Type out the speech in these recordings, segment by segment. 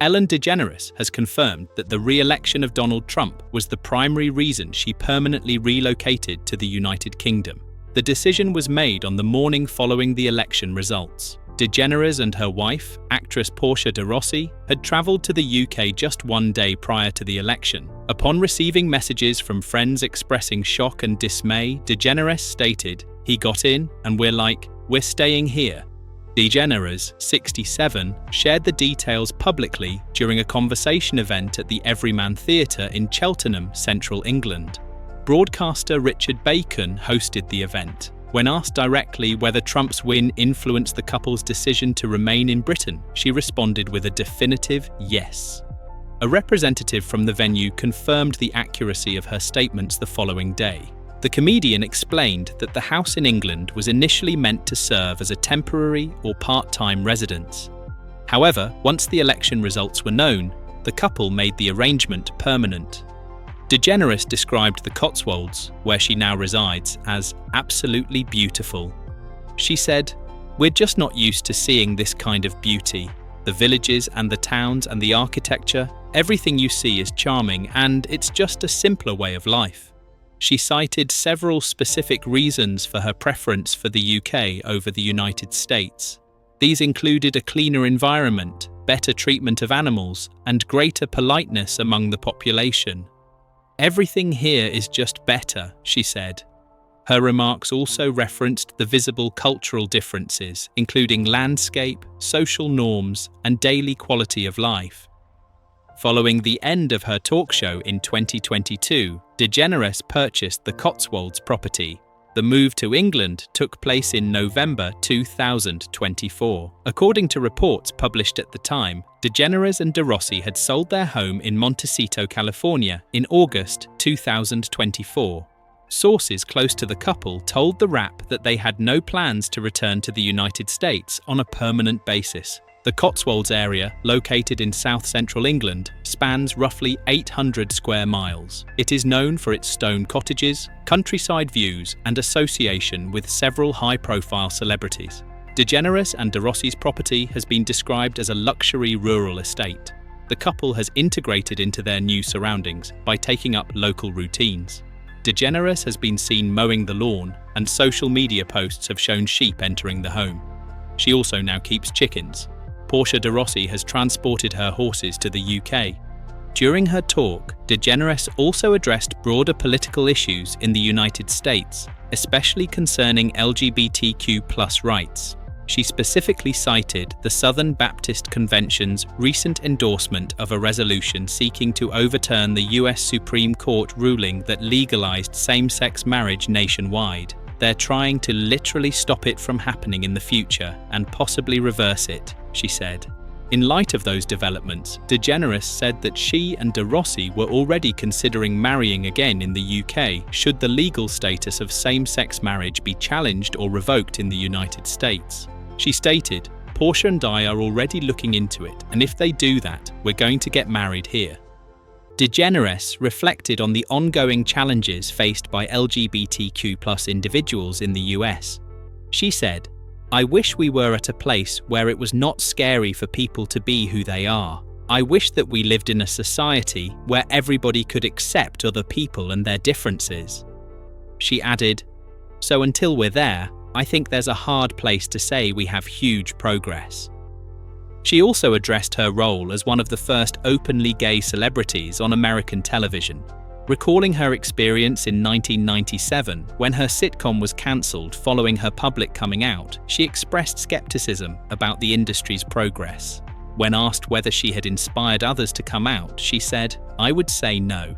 Ellen DeGeneres has confirmed that the re-election of Donald Trump was the primary reason she permanently relocated to the United Kingdom. The decision was made on the morning following the election results. DeGeneres and her wife, actress Portia de Rossi, had travelled to the UK just one day prior to the election. Upon receiving messages from friends expressing shock and dismay, DeGeneres stated, "He got in, and we're like, we're staying here." DeGeneres, 67, shared the details publicly during a conversation event at the Everyman Theatre in Cheltenham, central England. Broadcaster Richard Bacon hosted the event. When asked directly whether Trump's win influenced the couple's decision to remain in Britain, she responded with a definitive yes. A representative from the venue confirmed the accuracy of her statements the following day. The comedian explained that the house in England was initially meant to serve as a temporary or part-time residence. However, once the election results were known, the couple made the arrangement permanent. DeGeneres described the Cotswolds, where she now resides, as absolutely beautiful. She said, "We're just not used to seeing this kind of beauty. The villages and the towns and the architecture, everything you see is charming, and it's just a simpler way of life." She cited several specific reasons for her preference for the UK over the United States. These included a cleaner environment, better treatment of animals, and greater politeness among the population. "Everything here is just better," she said. Her remarks also referenced the visible cultural differences, including landscape, social norms, and daily quality of life. Following the end of her talk show in 2022, DeGeneres purchased the Cotswolds property. The move to England took place in November 2024. According to reports published at the time, DeGeneres and de Rossi had sold their home in Montecito, California in August 2024. Sources close to the couple told The Wrap that they had no plans to return to the United States on a permanent basis. The Cotswolds area, located in south-central England, spans roughly 800 square miles. It is known for its stone cottages, countryside views, and association with several high-profile celebrities. DeGeneres and de Rossi's property has been described as a luxury rural estate. The couple has integrated into their new surroundings by taking up local routines. DeGeneres has been seen mowing the lawn, and social media posts have shown sheep entering the home. She also now keeps chickens. Portia de Rossi has transported her horses to the UK. During her talk, DeGeneres also addressed broader political issues in the United States, especially concerning LGBTQ+ rights. She specifically cited the Southern Baptist Convention's recent endorsement of a resolution seeking to overturn the US Supreme Court ruling that legalized same-sex marriage nationwide. "They're trying to literally stop it from happening in the future and possibly reverse it," she said. In light of those developments, DeGeneres said that she and de Rossi were already considering marrying again in the UK should the legal status of same-sex marriage be challenged or revoked in the United States. She stated, "Portia and I are already looking into it, and if they do that, we're going to get married here." DeGeneres reflected on the ongoing challenges faced by LGBTQ+ individuals in the US. She said, "I wish we were at a place where it was not scary for people to be who they are. I wish that we lived in a society where everybody could accept other people and their differences." She added, "So until we're there, I think there's a hard place to say we have huge progress." She also addressed her role as one of the first openly gay celebrities on American television. Recalling her experience in 1997, when her sitcom was cancelled following her public coming out, she expressed skepticism about the industry's progress. When asked whether she had inspired others to come out, she said, "I would say no."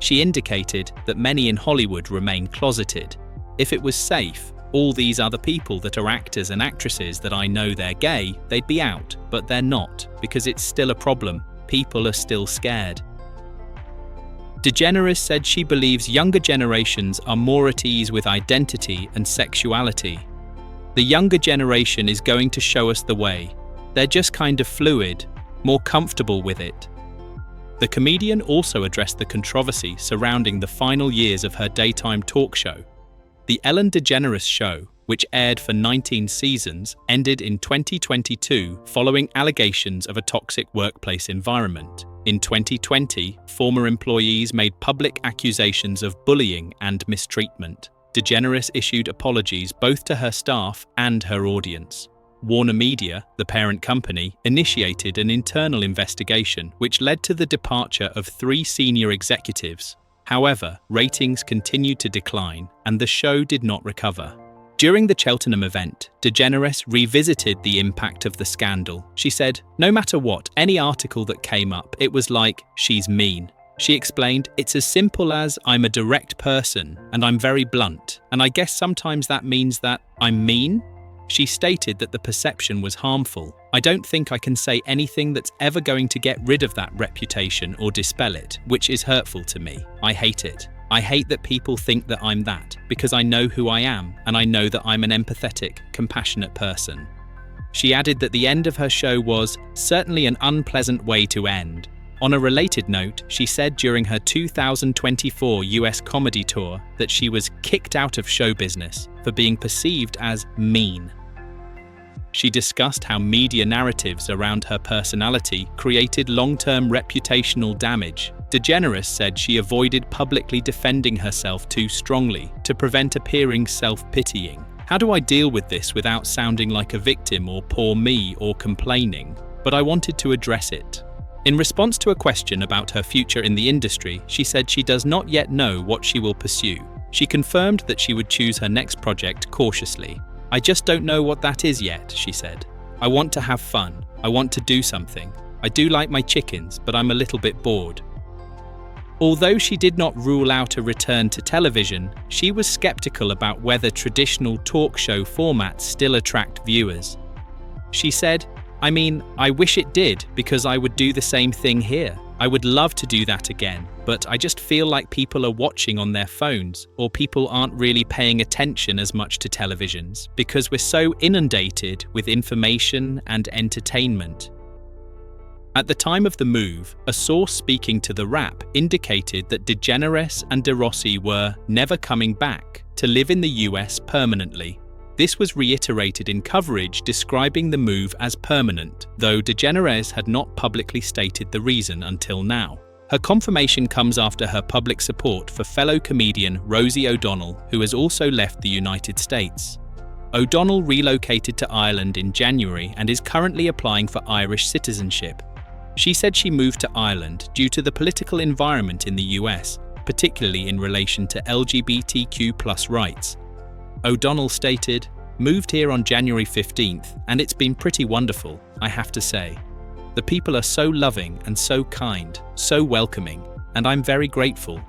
She indicated that many in Hollywood remain closeted. "If it was safe, all these other people that are actors and actresses that I know they're gay, they'd be out, but they're not, because it's still a problem. People are still scared." DeGeneres said she believes younger generations are more at ease with identity and sexuality. "The younger generation is going to show us the way. They're just kind of fluid, more comfortable with it." The comedian also addressed the controversy surrounding the final years of her daytime talk show. The Ellen DeGeneres Show, which aired for 19 seasons, ended in 2022 following allegations of a toxic workplace environment. In 2020, former employees made public accusations of bullying and mistreatment. DeGeneres issued apologies both to her staff and her audience. Warner Media, the parent company, initiated an internal investigation which led to the departure of 3 senior executives. However, ratings continued to decline and the show did not recover. During the Cheltenham event, DeGeneres revisited the impact of the scandal. She said, "No matter what, any article that came up, it was like, she's mean." She explained, "It's as simple as I'm a direct person and I'm very blunt, and I guess sometimes that means that I'm mean." She stated that the perception was harmful. "I don't think I can say anything that's ever going to get rid of that reputation or dispel it, which is hurtful to me. I hate it. I hate that people think that I'm that, because I know who I am, and I know that I'm an empathetic, compassionate person." She added that the end of her show was certainly an unpleasant way to end. On a related note, she said during her 2024 US comedy tour that she was kicked out of show business for being perceived as mean. She discussed how media narratives around her personality created long-term reputational damage. DeGeneres said she avoided publicly defending herself too strongly to prevent appearing self-pitying. "How do I deal with this without sounding like a victim or poor me or complaining? But I wanted to address it." In response to a question about her future in the industry, she said she does not yet know what she will pursue. She confirmed that she would choose her next project cautiously. "I just don't know what that is yet," she said. "I want to have fun. I want to do something. I do like my chickens, but I'm a little bit bored." Although she did not rule out a return to television, she was skeptical about whether traditional talk show formats still attract viewers. She said, "I mean, I wish it did because I would do the same thing here. I would love to do that again, but I just feel like people are watching on their phones or people aren't really paying attention as much to televisions because we're so inundated with information and entertainment." At the time of the move, a source speaking to The Wrap indicated that DeGeneres and De Rossi were never coming back to live in the US permanently. This was reiterated in coverage describing the move as permanent, though DeGeneres had not publicly stated the reason until now. Her confirmation comes after her public support for fellow comedian Rosie O'Donnell, who has also left the United States. O'Donnell relocated to Ireland in January and is currently applying for Irish citizenship. She said she moved to Ireland due to the political environment in the US, particularly in relation to LGBTQ+ rights. O'Donnell stated, "Moved here on January 15th, and it's been pretty wonderful, I have to say. The people are so loving and so kind, so welcoming, and I'm very grateful."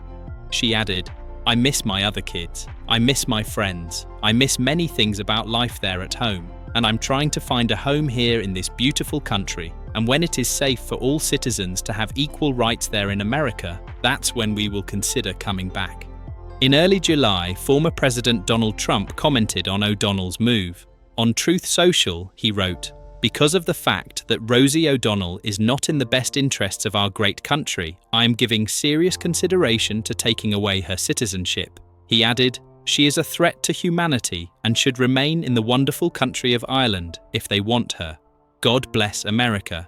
She added, "I miss my other kids, I miss my friends, I miss many things about life there at home, and I'm trying to find a home here in this beautiful country, and when it is safe for all citizens to have equal rights there in America, that's when we will consider coming back." In early July, former President Donald Trump commented on O'Donnell's move. On Truth Social, he wrote, "Because of the fact that Rosie O'Donnell is not in the best interests of our great country, I am giving serious consideration to taking away her citizenship." He added, "She is a threat to humanity and should remain in the wonderful country of Ireland if they want her. God bless America."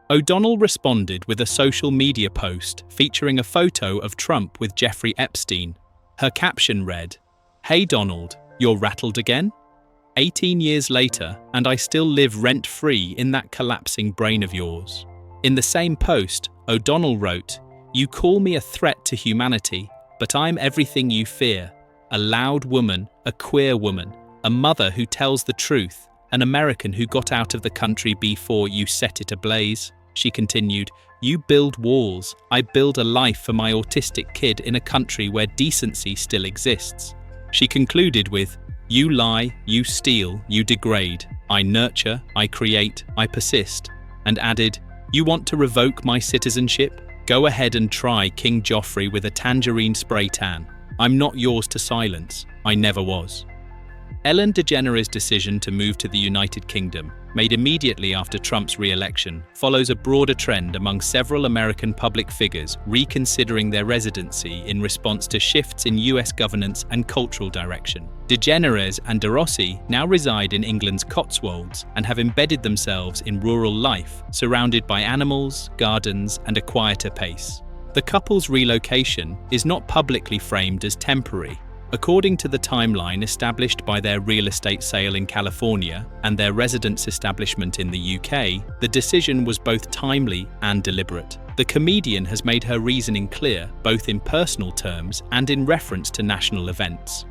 O'Donnell responded with a social media post featuring a photo of Trump with Jeffrey Epstein. Her caption read, "Hey Donald, you're rattled again? 18 years later, and I still live rent-free in that collapsing brain of yours." In the same post, O'Donnell wrote, "You call me a threat to humanity, but I'm everything you fear. A loud woman, a queer woman, a mother who tells the truth, an American who got out of the country before you set it ablaze." She continued, "You build walls, I build a life for my autistic kid in a country where decency still exists." She concluded with, "You lie, you steal, you degrade. I nurture, I create, I persist," and added, "You want to revoke my citizenship? Go ahead and try King Joffrey with a tangerine spray tan. I'm not yours to silence. I never was." Ellen DeGeneres' decision to move to the United Kingdom made immediately after Trump's re-election, follows a broader trend among several American public figures reconsidering their residency in response to shifts in US governance and cultural direction. DeGeneres and De Rossi now reside in England's Cotswolds and have embedded themselves in rural life, surrounded by animals, gardens, and a quieter pace. The couple's relocation is not publicly framed as temporary. According to the timeline established by their real estate sale in California and their residence establishment in the UK, the decision was both timely and deliberate. The comedian has made her reasoning clear, both in personal terms and in reference to national events.